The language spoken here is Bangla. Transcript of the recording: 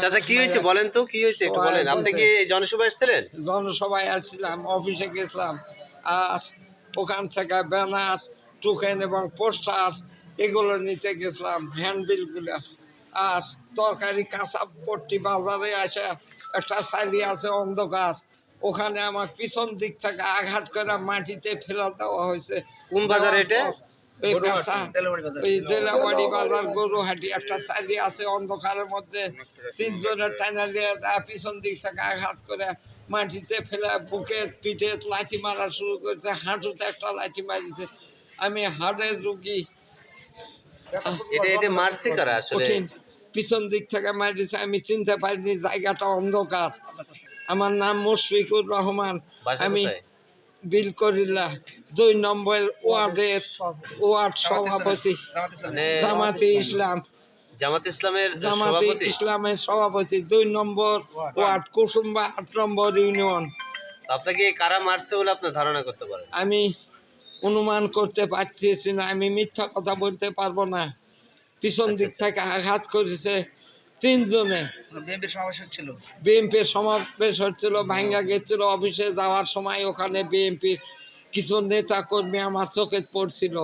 চাচা কি হয়েছে বলেন তো, কি হয়েছে একটু বলেন। আপনি কি জনসভায় এসেছিলেন? জনসভায় আসছিলাম, অফিসে গেছিলাম, আর ওখান থেকে ব্যানার, টোকেন এবং পোস্টার এগুলো নিতে গেছিলাম, হ্যান্ডবিলগুলো। আর তরকারি কাঁচা পট্টি বাজারে আসে একটা সাইলি আছে অন্ধকার, ওখানে আমার পিছন দিক থেকে আঘাত করে মাটিতে ফেলা দেওয়া হয়েছে। কোন বাজারে এটা? ওই কাঁচা ওই দেলাবাড়ি বাজার গরুহাটি একটা সাইডে আছে অন্ধকারের মধ্যে, তিনজনের টানা দিয়ে পিছন দিক থেকে আঘাত করে মাটিতে ফেলে বুকে পিঠে লাঠি মারা শুরু করেছে, হাঁটুতে একটা লাঠি মারিছে। আমি হাড়ের রুগী, এটা মারছে কারা আসলে? কঠিন পিছন দিক থেকে মারিছে, আমি চিনতে পারিনি, জায়গাটা অন্ধকার। আমার নাম মুশফিকুর রহমান, আমি বিলকরিল্লা 2 নম্বর ওয়ার্ডের ওয়ার্ড সভাপতি, জামাতে ইসলাম, জামাতে ইসলামের সভাপতি, 2 নম্বর ওয়ার্ড, কুসুম্বা 8 নম্বর ইউনিয়ন। আপনাকে কারা মারছে বলে আপনি ধারণা করতে পারেন? আমি অনুমান করতে পারতেছি না, আমি মিথ্যা কথা বলতে পারবো না। পিছন দিক থেকে আঘাত করেছে 3 জনে। বিএনপির সমাবেশ হচ্ছিল, ভাঙ্গা গেছিল, অফিসে যাওয়ার সময় ওখানে বিএনপির কিছু নেতা কর্মী আমার চোখে পড়ছিল।